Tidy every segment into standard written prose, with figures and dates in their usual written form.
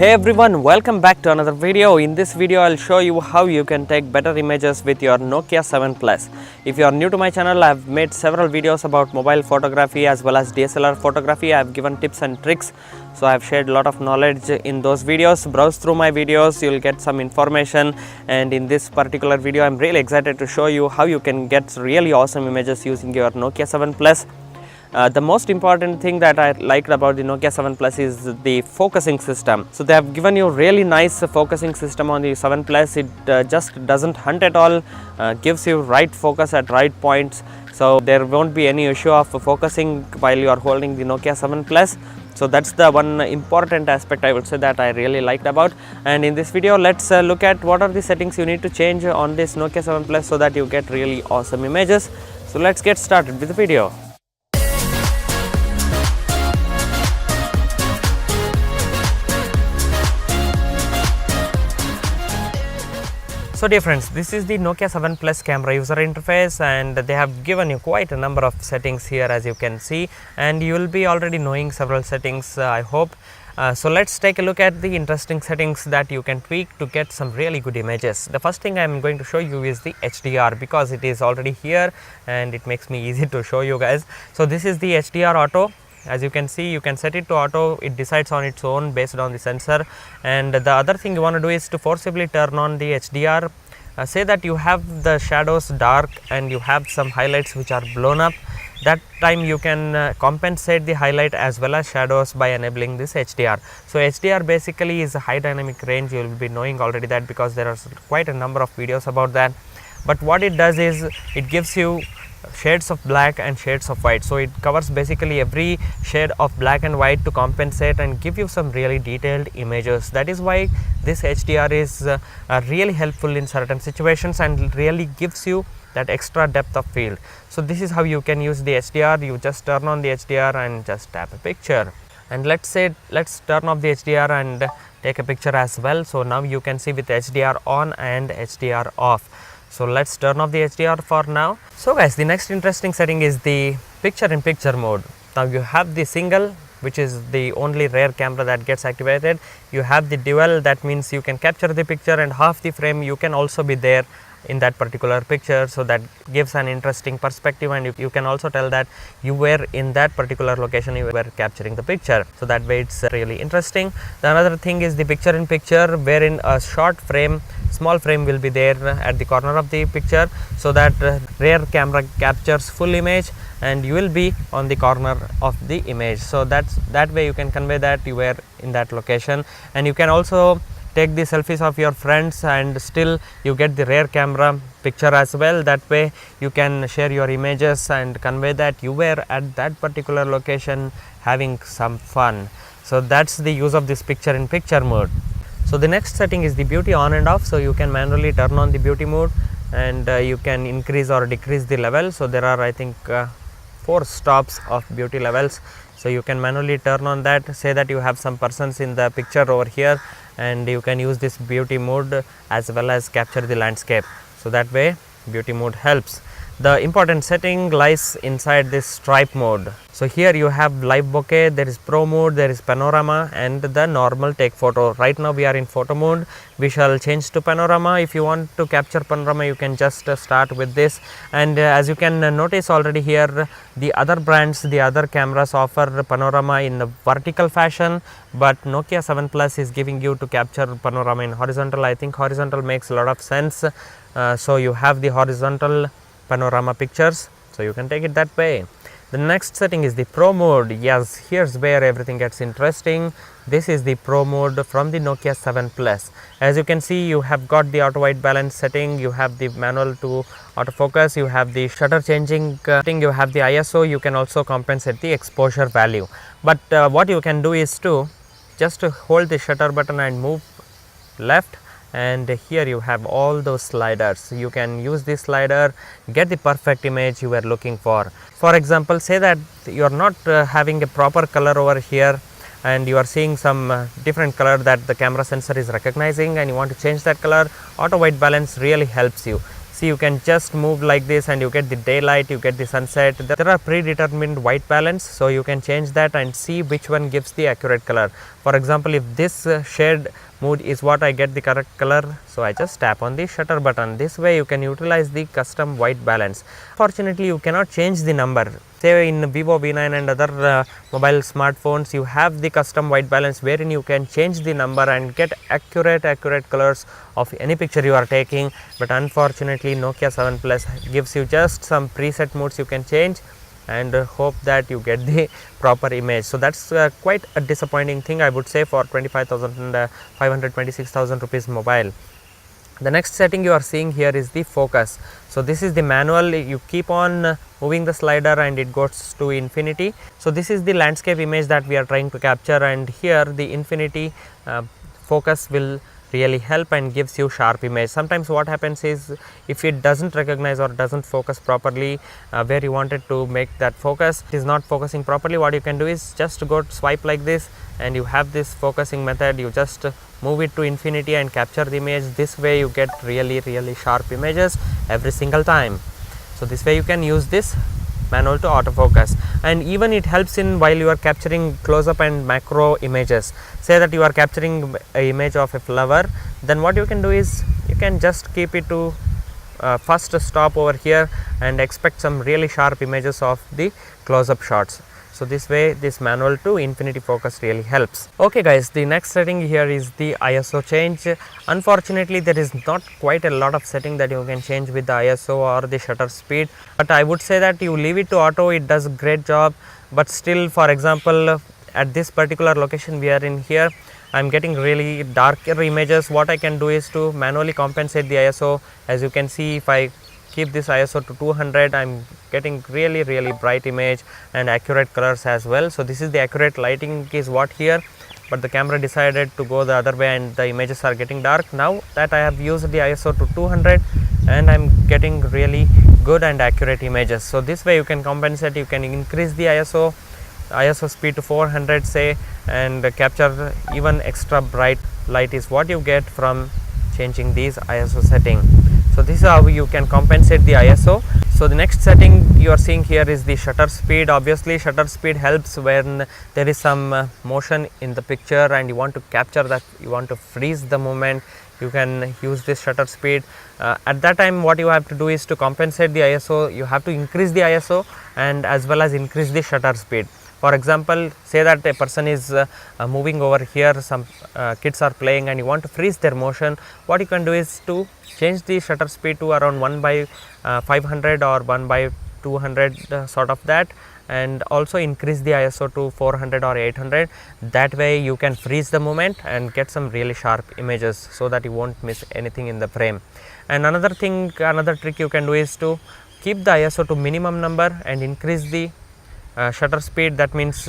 Hey everyone, welcome back to another video. In this video I'll show you how you can take better images with your Nokia 7 Plus. If you are new to my channel, I've made several videos about mobile photography as well as DSLR photography. I've given tips and tricks, so I've shared a lot of knowledge in those videos. Browse through my videos, you'll get some information, and in this particular video I'm really excited to show you how you can get really awesome images using your Nokia 7 Plus. The most important thing that I liked about the Nokia 7 Plus is the focusing system. So they have given you really nice focusing system on the 7 Plus. It just doesn't hunt at all, gives you right focus at right points. So there won't be any issue of focusing while you are holding the Nokia 7 Plus. So that's the one important aspect I would say that I really liked about. And in this video let's look at what are the settings you need to change on this Nokia 7 Plus so that you get really awesome images. So let's get started with the video. So dear friends, this is the Nokia 7 Plus camera user interface, and they have given you quite a number of settings here, as you can see, and you will be already knowing several settings, I hope. So let's take a look at the interesting settings that you can tweak to get some really good images. The first thing I am going to show you is the HDR, because it is already here and it makes me easy to show you guys. So this is the HDR auto. As you can see, you can set it to auto, it decides on its own based on the sensor. And the other thing you want to do is to forcibly turn on the HDR. Say that you have the shadows dark and you have some highlights which are blown up. That time you can compensate the highlight as well as shadows by enabling this HDR. So HDR basically is a high dynamic range. You will be knowing already that because there are quite a number of videos about that. But what it does is it gives you shades of black and shades of white. So it covers basically every shade of black and white to compensate and give you some really detailed images. That is why this HDR is really helpful in certain situations and really gives you that extra depth of field. So this is how you can use the HDR. You just turn on the HDR and just tap a picture, and let's turn off the HDR and take a picture as well. So now you can see with HDR on and HDR off. So let's turn off the HDR for now. So guys, the next interesting setting is the picture-in-picture mode. Now you have the single, which is the only rear camera that gets activated. You have the dual, that means you can capture the picture and half the frame you can also be there in that particular picture. So that gives an interesting perspective, and you can also tell that you were in that particular location, you were capturing the picture. So that way it's really interesting. The another thing is the picture-in-picture, wherein a short frame, small frame will be there at the corner of the picture, so that rear camera captures full image and you will be on the corner of the image. So that way you can convey that you were in that location. And you can also take the selfies of your friends and still you get the rear camera picture as well. That way you can share your images and convey that you were at that particular location having some fun. So that's the use of this picture-in-picture mode. So the next setting is the beauty on and off. So you can manually turn on the beauty mode, and you can increase or decrease the level. So there are, I think, 4 stops of beauty levels. So you can manually turn on that. Say that you have some persons in the picture over here, and you can use this beauty mode as well as capture the landscape. So that way beauty mode helps. The important setting lies inside this stripe mode. So here you have live bokeh, there is pro mode, there is panorama, and the normal take photo. Right now we are in photo mode. We shall change to panorama. If you want to capture panorama, you can just start with this. And as you can notice already here, the other brands, the other cameras offer panorama in the vertical fashion, but Nokia 7 Plus is giving you to capture panorama in horizontal. I think horizontal makes a lot of sense. So you have the horizontal panorama pictures, so you can take it that way. The next setting is the pro mode. Yes, here's where everything gets interesting. This is the pro mode from the Nokia 7 Plus. As you can see, you have got the auto white balance setting, you have the manual to autofocus, you have the shutter changing setting, you have the ISO. You can also compensate the exposure value. But what you can do is to just hold the shutter button and move left, and here you have all those sliders. You can use this slider, get the perfect image you are looking for. For example, say that you are not having a proper color over here and you are seeing some different color that the camera sensor is recognizing, and you want to change that color. Auto white balance really helps you. See, you can just move like this and you get the daylight, you get the sunset. There are predetermined white balance, so you can change that and see which one gives the accurate color. For example, if this shade mood is what I get the correct color, so I just tap on the shutter button. This way you can utilize the custom white balance. Fortunately, you cannot change the number. Say in Vivo V9 and other mobile smartphones, you have the custom white balance wherein you can change the number and get accurate colors of any picture you are taking. But unfortunately, Nokia 7 Plus gives you just some preset modes you can change and hope that you get the proper image. So that's quite a disappointing thing, I would say, for 25,526,000 rupees mobile. The next setting you are seeing here is the focus. So this is the manual. You keep on moving the slider and it goes to infinity. So this is the landscape image that we are trying to capture, and here the infinity focus will really help and gives you sharp image. Sometimes what happens is, if it doesn't recognize or doesn't focus properly where you wanted to make that focus, it is not focusing properly, what you can do is just go swipe like this and you have this focusing method. You just move it to infinity and capture the image. This way you get really sharp images every single time. So this way you can use this manual to autofocus, and even it helps in while you are capturing close-up and macro images. Say that you are capturing an image of a flower, then what you can do is you can just keep it to first stop over here and expect some really sharp images of the close-up shots. So this way this manual to infinity focus really helps. Okay guys, the next setting here is the ISO change. Unfortunately, there is not quite a lot of setting that you can change with the ISO or the shutter speed, but I would say that you leave it to auto, it does a great job. But still, for example, at this particular location we are in here, I am getting really darker images. What I can do is to manually compensate the ISO. As you can see, if I keep this ISO to 200, I am getting really bright image and accurate colors as well. So this is the accurate lighting is what here, but the camera decided to go the other way and the images are getting dark. Now that I have used the ISO to 200 and I am getting really good and accurate images. So this way you can compensate, you can increase the ISO speed to 400 say, and capture even extra bright light is what you get from changing these ISO setting. So this is how you can compensate the ISO. So the next setting you are seeing here is the shutter speed. Obviously shutter speed helps when there is some motion in the picture and you want to capture that, you want to freeze the moment, you can use this shutter speed. At that time what you have to do is to compensate the ISO, you have to increase the ISO and as well as increase the shutter speed. For example, say that a person is moving over here, some kids are playing and you want to freeze their motion. What you can do is to change the shutter speed to around 1/500 or 1/200 sort of that, and also increase the ISO to 400 or 800. That way you can freeze the moment and get some really sharp images so that you won't miss anything in the frame. And another trick you can do is to keep the ISO to minimum number and increase the shutter speed. That means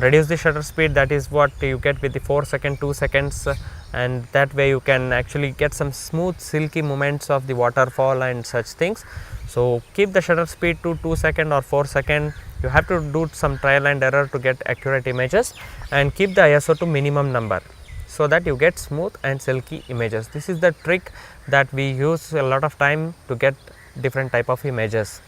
reduce the shutter speed. That is what you get with the 4-second, 2 seconds, and that way you can actually get some smooth silky movements of the waterfall and such things. So keep the shutter speed to 2 second or 4 second. You have to do some trial and error to get accurate images, and keep the ISO to minimum number so that you get smooth and silky images. This is the trick that we use a lot of time to get different type of images.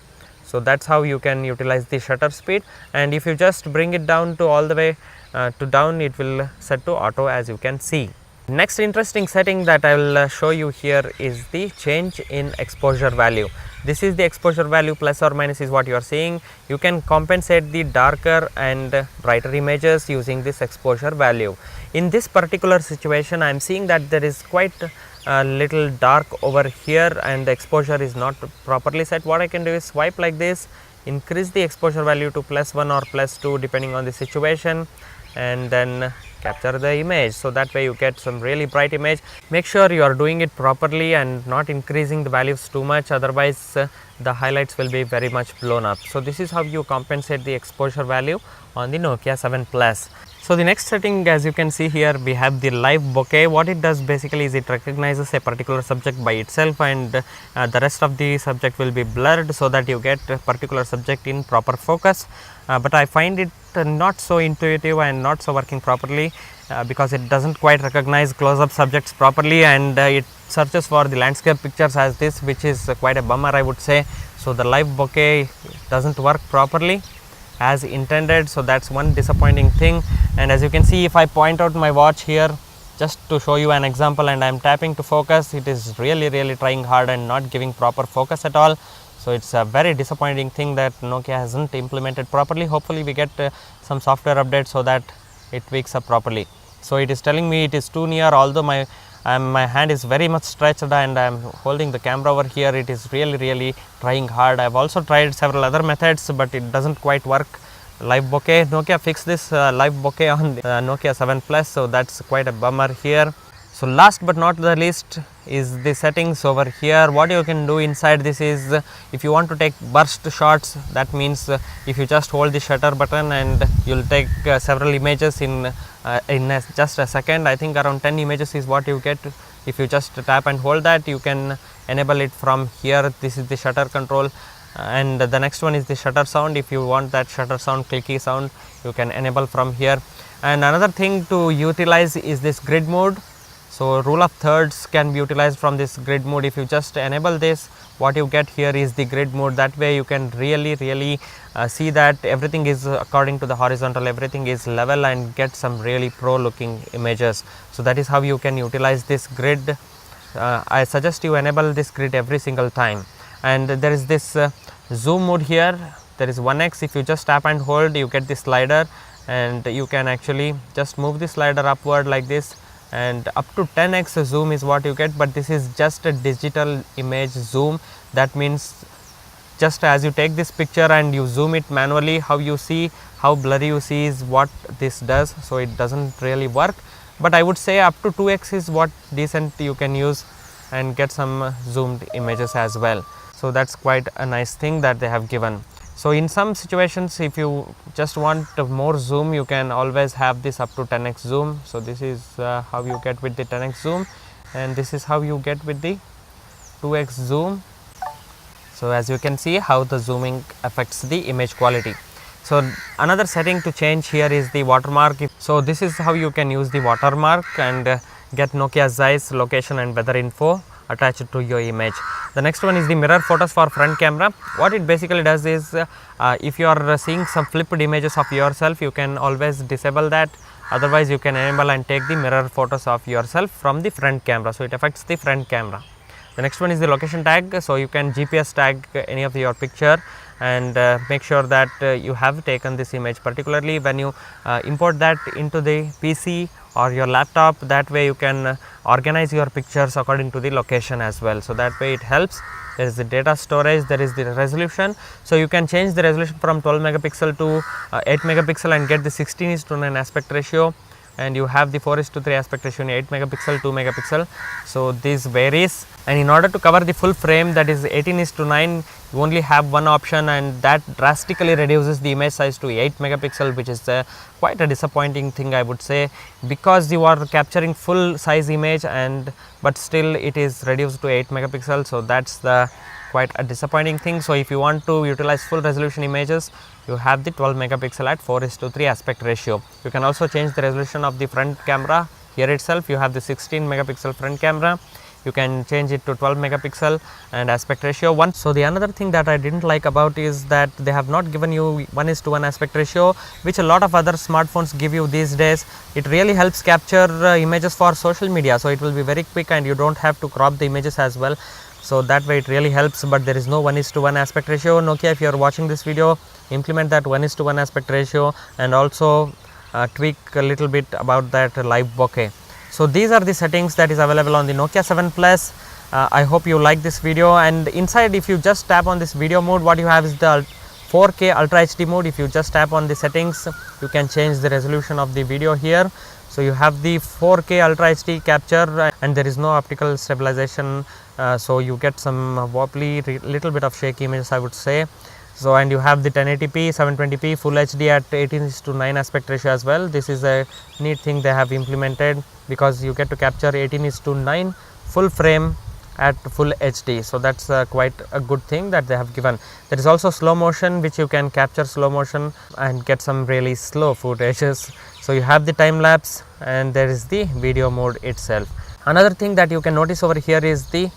So that's how you can utilize the shutter speed, and if you just bring it down to all the way to down, it will set to auto, as you can see. Next interesting setting that I will show you here is the change in exposure value. This is the exposure value, plus or minus is what you are seeing. You can compensate the darker and brighter images using this exposure value. In this particular situation, I am seeing that there is quite a little dark over here and the exposure is not properly set. What I can do is swipe like this, increase the exposure value to +1 or +2 depending on the situation, and then capture the image. So that way you get some really bright image. Make sure you are doing it properly and not increasing the values too much, otherwise the highlights will be very much blown up. So this is how you compensate the exposure value on the Nokia 7 Plus. So the next setting, as you can see here, we have the live bokeh. What it does basically is it recognizes a particular subject by itself, and the rest of the subject will be blurred, so that you get a particular subject in proper focus. But I find it not so intuitive and not so working properly, because it does not quite recognize close up subjects properly, and it searches for the landscape pictures as this, which is quite a bummer, I would say. So the live bokeh does not work properly as intended, so that's one disappointing thing. And as you can see, if I point out my watch here just to show you an example, and I am tapping to focus, it is really trying hard and not giving proper focus at all. So it's a very disappointing thing that Nokia hasn't implemented properly. Hopefully we get some software update so that it wakes up properly. So it is telling me it is too near, although my hand is very much stretched and I am holding the camera over here. It is really trying hard. I have also tried several other methods, but it doesn't quite work. Live bokeh, Nokia fixed this live bokeh on the Nokia 7 Plus, so that's quite a bummer here. So last but not the least is the settings over here. What you can do inside this is, if you want to take burst shots, that means if you just hold the shutter button and you will take several images in just a second. I think around 10 images is what you get. If you just tap and hold that, you can enable it from here. This is the shutter control, and the next one is the shutter sound. If you want that shutter sound, clicky sound, you can enable from here. And another thing to utilize is this grid mode. So rule of thirds can be utilized from this grid mode. If you just enable this, what you get here is the grid mode. That way you can really see that everything is according to the horizontal, everything is level, and get some really pro looking images. So that is how you can utilize this grid. I suggest you enable this grid every single time. And there is this zoom mode here. There is 1x. If you just tap and hold, you get this slider, and you can actually just move the slider upward like this, and up to 10x zoom is what you get. But this is just a digital image zoom. That means just as you take this picture and you zoom it manually, how you see, how blurry you see is what this does. So it doesn't really work, but I would say up to 2x is what decent you can use and get some zoomed images as well. So that's quite a nice thing that they have given. So in some situations, if you just want more zoom, you can always have this up to 10x zoom. So this is how you get with the 10x zoom, and this is how you get with the 2x zoom. So as you can see how the zooming affects the image quality. So another setting to change here is the watermark. So this is how you can use the watermark and get Nokia Zeiss location and weather info attached to your image. The next one is the mirror photos for front camera. What it basically does is, if you are seeing some flipped images of yourself, you can always disable that. Otherwise you can enable and take the mirror photos of yourself from the front camera. So it affects the front camera. The next one is the location tag. So you can GPS tag any of your picture and make sure that you have taken this image, particularly when you import that into the PC or your laptop. That way you can organize your pictures according to the location as well. So that way it helps. There is the data storage, there is the resolution. So you can change the resolution from 12 megapixel to 8 megapixel and get the 16:9 aspect ratio, and you have the 4:3 aspect ratio in 8 megapixel, 2 megapixel. So this varies, and in order to cover the full frame, that is 18:9, you only have one option, and that drastically reduces the image size to 8 megapixel, which is quite a disappointing thing, I would say, because you are capturing full size image and but still it is reduced to 8 megapixel. So that's the quite a disappointing thing. So if you want to utilize full resolution images, you have the 12 megapixel at 4:3 aspect ratio. You can also change the resolution of the front camera. Here itself you have the 16 megapixel front camera. You can change it to 12 megapixel and aspect ratio 1. So the another thing that I didn't like about is that they have not given you 1:1 aspect ratio, which a lot of other smartphones give you these days. It really helps capture images for social media. So it will be very quick and you don't have to crop the images as well. So that way it really helps, but there is no 1:1 aspect ratio. Nokia, if you are watching this video, implement that 1:1 aspect ratio and also tweak a little bit about that live bokeh. So these are the settings that is available on the Nokia 7 Plus. I hope you like this video, and inside if you just tap on this video mode, what you have is the 4K Ultra HD mode. If you just tap on the settings, you can change the resolution of the video here. So you have the 4K Ultra HD capture and there is no optical stabilization, so you get some wobbly, little bit of shaky images, I would say. So and you have the 1080p 720p full HD at 18:9 aspect ratio as well. This is a neat thing they have implemented, because you get to capture 18:9 full frame at full HD. So that's quite a good thing that they have given. There is also slow motion, which you can capture slow motion and get some really slow footages. So you have the time lapse, and there is the video mode itself. Another thing that you can notice over here is the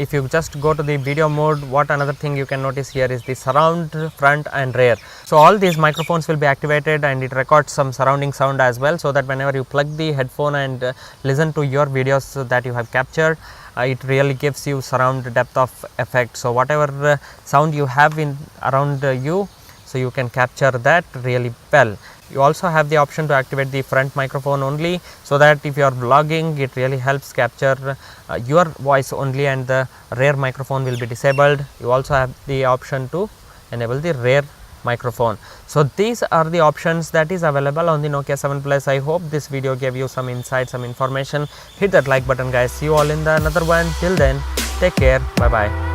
if you just go to the video mode, what another thing you can notice here is the surround, front and rear. So all these microphones will be activated, and it records some surrounding sound as well, so that whenever you plug the headphone and listen to your videos that you have captured, it really gives you surround depth of effect. So whatever sound you have in around you, so you can capture that really well. You also have the option to activate the front microphone only, so that if you are vlogging, it really helps capture your voice only, and the rear microphone will be disabled. You also have the option to enable the rear microphone. So these are the options that is available on the Nokia 7 Plus. I hope this video gave you some insight, some information. Hit that like button guys. See you all in the another one. Till then, take care. Bye bye.